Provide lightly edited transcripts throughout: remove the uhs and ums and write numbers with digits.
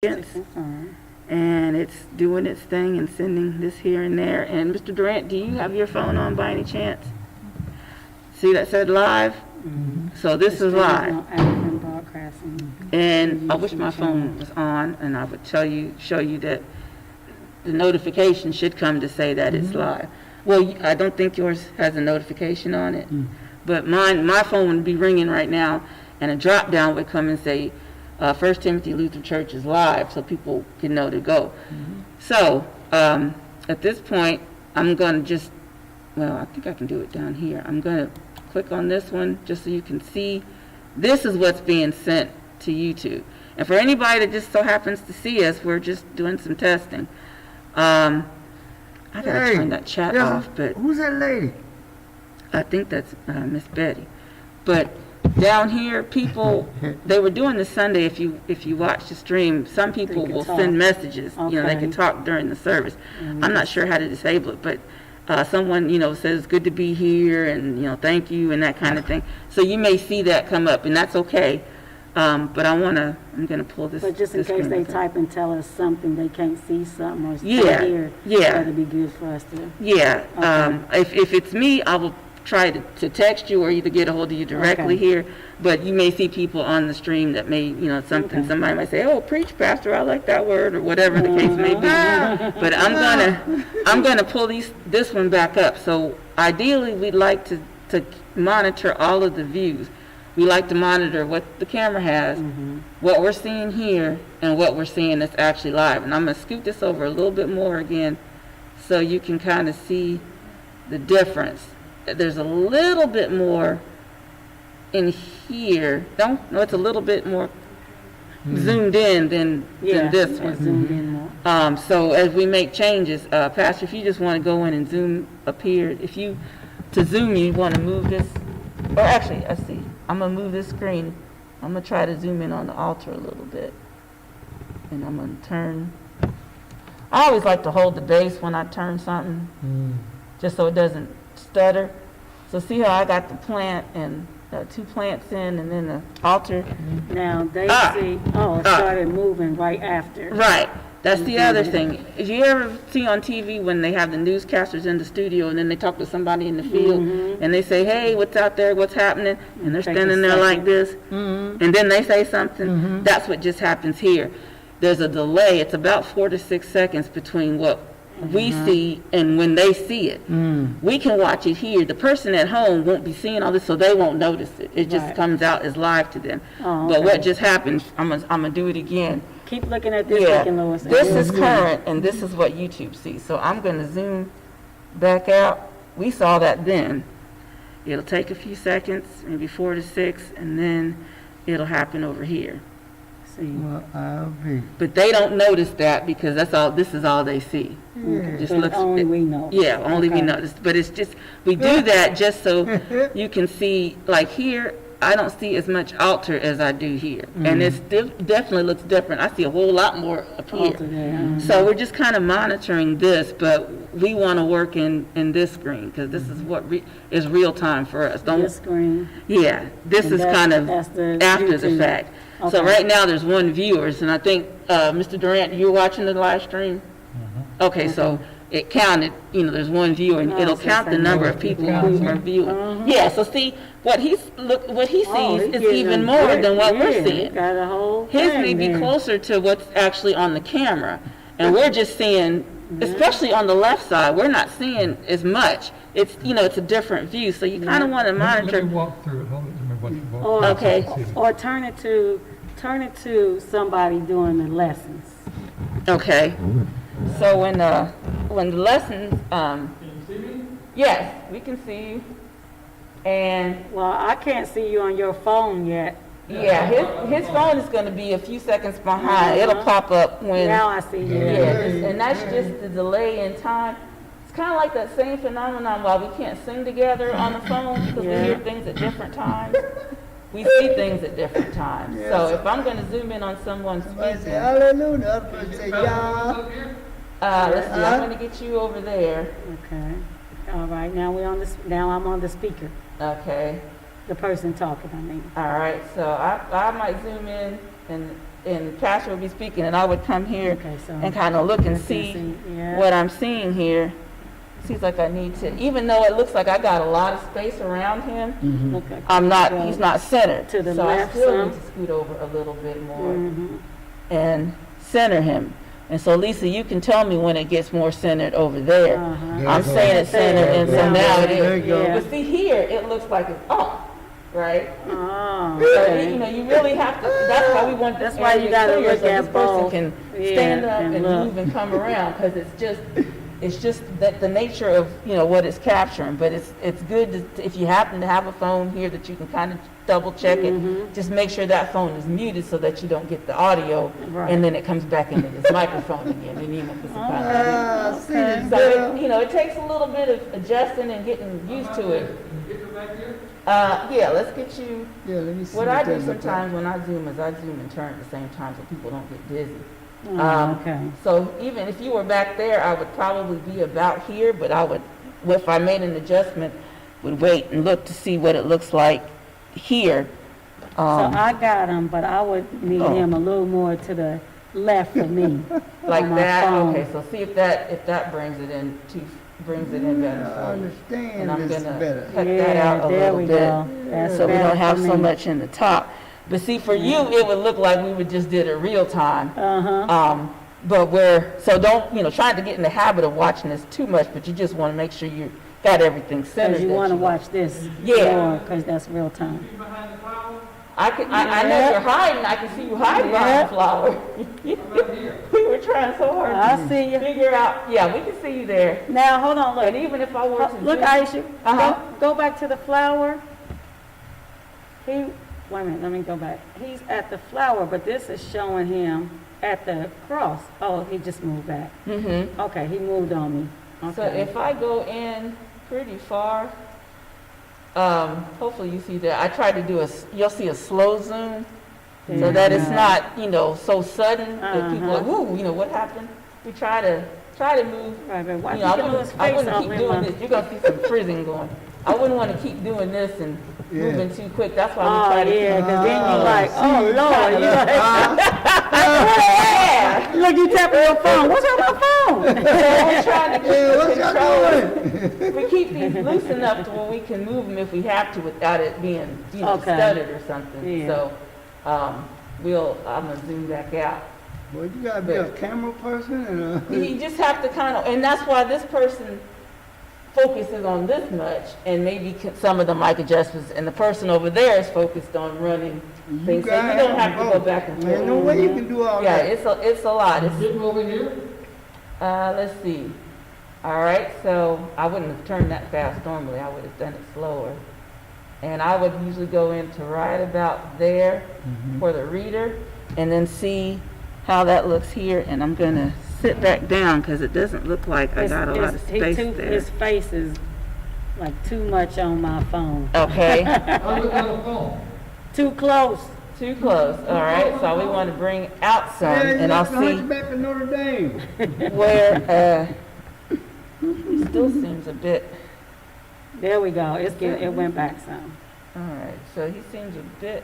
and it's doing its thing and sending this here and there. And Mr. Durant, do you have your phone on by any chance? See that said live? Mm-hmm. So this is live. Broadcasting. And I wish my phone was on, and I would show you that the notification should come to say that it's live. Well, I don't think yours has a notification on it, but my phone would be ringing right now, and a drop down would come and say, First Timothy Lutheran Church is live, so people can know to go. So at this point, I'm going to just, well, I think I can do it down here. I'm going to click on this one just so you can see. This is what's being sent to YouTube. And for anybody that just so happens to see us, we're just doing some testing. I gotta turn that chat off, but who's that lady? I think that's Miss Betty. But down here, people, they were doing this Sunday. If you watch the stream, some people will send messages. Okay. You know, they can talk during the service. I'm not sure how to disable it, but someone, you know, says good to be here, and, you know, thank you, and that kind of thing. So you may see that come up, and that's okay. But I'm gonna pull this. But just in case they type and tell us something, they can't see something or hear. Yeah. That'd be good for us to. Yeah. Okay. If it's me, I will try to text you or either get a hold of you directly here. But you may see people on the stream that may, you know, something. Somebody might say, "Oh, preach, Pastor, I like that word," or whatever the case may be. But I'm gonna pull this one back up. So ideally, we'd like to monitor all of the views. We like to monitor what the camera has, what we're seeing here, and what we're seeing that's actually live. And I'm going to scoot this over a little bit more again so you can kind of see the difference. There's a little bit more in here. No, it's a little bit more zoomed in than this one. Zoomed in more. So as we make changes, Pastor, if you just want to go in and zoom up here, to zoom you want to move this, or actually, I see. I'm going to move this screen. I'm going to try to zoom in on the altar a little bit. And I'm going to turn. I always like to hold the base when I turn something, just so it doesn't stutter. So see how I got the plant and 2 plants in, and then the altar. Now they see, it started moving right after. Right. That's the other thing. Did you ever see on TV when they have the newscasters in the studio and then they talk to somebody in the field and they say, "Hey, what's out there? What's happening?" And they're standing there like this, and then they say something. That's what just happens here. There's a delay. It's about 4 to 6 seconds between what we see and when they see it. We can watch it here. The person at home won't be seeing all this, so they won't notice it. It just comes out as live to them. But what just happened, I'm gonna do it again. Keep looking at this, Lois. This is current, and this is what YouTube sees. So I'm going to zoom back out. We saw that then. It'll take a few seconds, maybe 4 to 6, and then it'll happen over here. See? Well, I'll be. But they don't notice that because this is all they see. Just looks, only we know. Yeah, only we notice. But it's just, we do that just so you can see, like here, I don't see as much altar as I do here. And it definitely looks different. I see a whole lot more up here. So we're just kind of monitoring this, but we want to work in this screen because this is what is real time for us. This screen. Yeah, this is kind of after the fact. Okay. So right now there's 1 viewer, and I think, Mr. Durant, you're watching the live stream? Okay, so it counted, you know, there's 1 viewer, and it'll count the number of people who are viewing. Yeah, so see, what he sees is even more than what we're seeing. Got a whole His may be closer to what's actually on the camera, and we're just seeing, especially on the left side, we're not seeing as much. It's, you know, it's a different view, so you kind of want to monitor. Let me walk through it. Hold on, let me walk or, okay. Or turn it to somebody doing the lessons. Okay. So when the lessons, can you see me? Yes, we can see you. And well, I can't see you on your phone yet. Yeah, his phone is going to be a few seconds behind. It'll pop up when. Now I see you. Yeah, and that's just the delay in time. It's kind of like that same phenomenon while we can't sing together on the phone because we hear things at different times. We see things at different times. So if I'm going to zoom in on someone speaking. Hallelujah. Say, let's see. I'm going to get you over there. Okay. All right. Now Now I'm on the speaker. Okay. The person talking, I mean. All right. So I might zoom in, and and Pastor would be speaking, and I would come here Okay, so and kind of look and I can see yeah. what I'm seeing here. Seems like I need to, even though it looks like I got a lot of space around him, Look like I'm not, go he's not centered. to the so left I still some. need to scoot over a little bit more Mhm. and center him. And so Lisa, you can tell me when it gets more centered over there. Uh-huh. I'm saying it's centered, and so Yeah. now it There is. you go. Yeah. But see here, it looks like it's off, right? Oh, So, okay. you know, you really have to, that's why we want That's this why you area gotta clear, look so at this person both. can Yeah, stand up and and look. move and come around, because it's just that the nature of, you know, what it's capturing. But it's good to, if you happen to have a phone here that you can kind of double check it, just make sure that phone is muted so that you don't get the audio, Right. and then it comes back into this microphone again, and you know, it's kind of, See this so girl? it, you know, it takes a little bit of adjusting and getting used to it. Yeah, let's get you. Yeah, let me see What I do that look like. sometimes when I zoom is I zoom and turn at the same time so people don't get dizzy. Oh, okay. So even if you were back there, I would probably be about here, but I would, if I made an adjustment, would wait and look to see what it looks like here. So I got him, but I would need Oh. him a little more to the left of me. Like on my that. phone. Okay, so see if that brings it in better I for you. understand And I'm this gonna better. cut that out a there little we bit, go. That's so we better don't have for so me. much in the top. But see, for you, it would look like we would just did it real time. Uh-huh. But so don't, you know, trying to get in the habit of watching this too much, but you just want to make sure you got everything centered. Because you that want to you watch this Yeah. more, because that's real time. I know Yeah. you're hiding. I can see you hiding behind the flower. We were trying so hard I to see you. figure out. Yeah, we can see you there. Now, hold on, And look. even if I were to Look, zoom- Aisha, Uh-huh. go back to the flower. Wait a minute, let me go back. He's at the flower, but this is showing him at the cross. Oh, he just moved back. Mm-hmm. Okay, he moved on me. So Okay. if I go in pretty far, hopefully you see that. I tried to do you'll see a slow zoom, so that it's not, you know, so sudden that people are like, ooh, you know, what happened? We try to move. Right, but why You you know, get his I face wouldn't all keep in doing my... this. You're gonna see some frizzing going. I wouldn't want to keep doing this and Yeah. moving too quick. That's why Oh, we try to yeah, keep. because then you're like, oh, Lord, you Yeah. look, you tapping your phone. What's on my phone? So we're trying to Hey, what keep y'all control. We keep these loose enough to where we can move them if we have to without it being, you know, Okay. studded or something. Yeah. So, I'm gonna zoom back out. Well, you gotta be a camera person and You just have to kind of, and that's why this person focuses on this much, and maybe some of the mic adjustments, and the person over there is focused on running you things. So you don't have to go back and There's forth. no way you can do all Yeah, that. it's a lot. It's, Getting over here? let's see. All right, so I wouldn't have turned that fast normally. I would have done it slower. And I would usually go into right about there for the reader, and then see how that looks here. And I'm gonna sit back down because it doesn't look like I got a lot of space there. His face is like too much on my phone. Okay, I look on the phone. Too close. too close. All right, so we want to bring out some, Yeah, and I'll the see Hunchback of Notre Dame. where he still seems a bit. There we go. It went back some. All right, so he seems a bit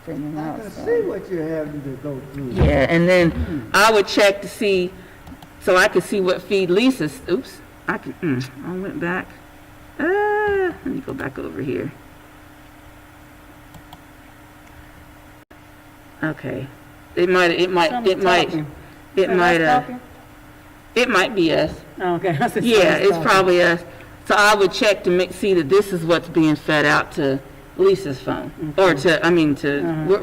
bringing I out can some. see what you're having to go through. Yeah, and then I would check to see, so I could see what feed Lisa's. Oops, I went back. Let me go back over here. Okay, it might be us. Oh, okay. Yeah, it's probably us. So I would check to see that this is what's being fed out to Lisa's phone, or to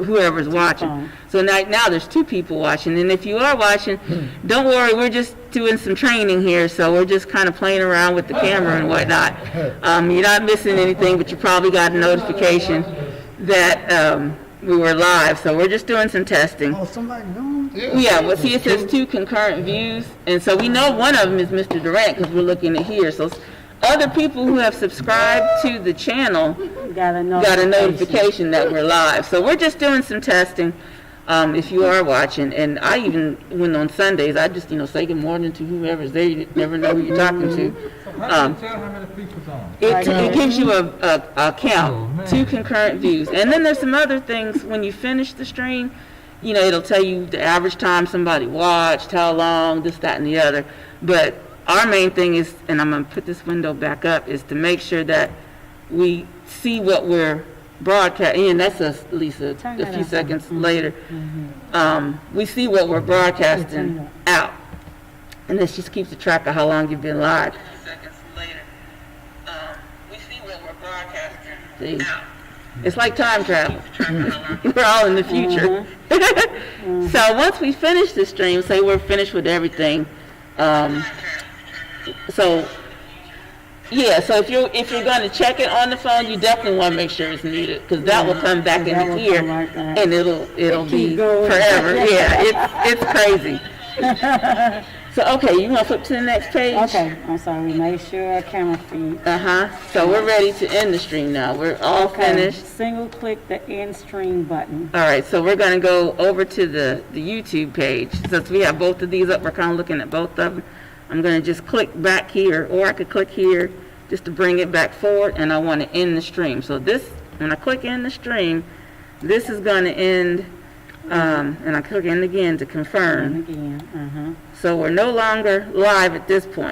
whoever's watching. phone. So now there's two people watching, and if you are watching, don't worry, we're just doing some training here, so we're just kind of playing around with the camera and whatnot. You're not missing anything, but you probably got a notification that we were live, so we're just doing some testing. Oh, somebody knows? Yeah, well, see, it says 2 concurrent views, and so we know one of them is Mr. Durant because we're looking at here. So other people who have subscribed to the channel Got a got a notification that we're live. So we're just doing some testing. if you are watching. And I even, when on Sundays, I just, say good morning to whoever's there. You never know who you're talking to. So how do you tell how many people's on? It gives you a Oh, count, man. 2 concurrent views. And then there's some other things when you finish the stream, it'll tell you the average time somebody watched, how long, this, that, and the other. But our main thing is, and I'm going to put this window back up, is to make sure that we see what we're broadcasting. And that's at least a few seconds later. We see what we're broadcasting out. And this just keeps a track of how long you've been live. See? It's like time travel. We're all in the future. So once we finish the stream, say we're finished with everything. So if you're going to check it on the phone, you definitely want to make sure it's muted, because that will come back in here, and it'll be forever. Yeah, it's crazy. So, okay, you want to flip to the next page? Okay, I'm sorry, we made sure camera feed. So we're ready to end the stream now. We're all finished. Single click the end stream button. All right, so we're going to go over to the YouTube page. Since we have both of these up, we're kind of looking at both of them. I'm going to just click back here, or I could click here just to bring it back forward, and I want to end the stream. So this, when I click end the stream, this is going to end, and I click end again to confirm. Again, So we're no longer live at this point.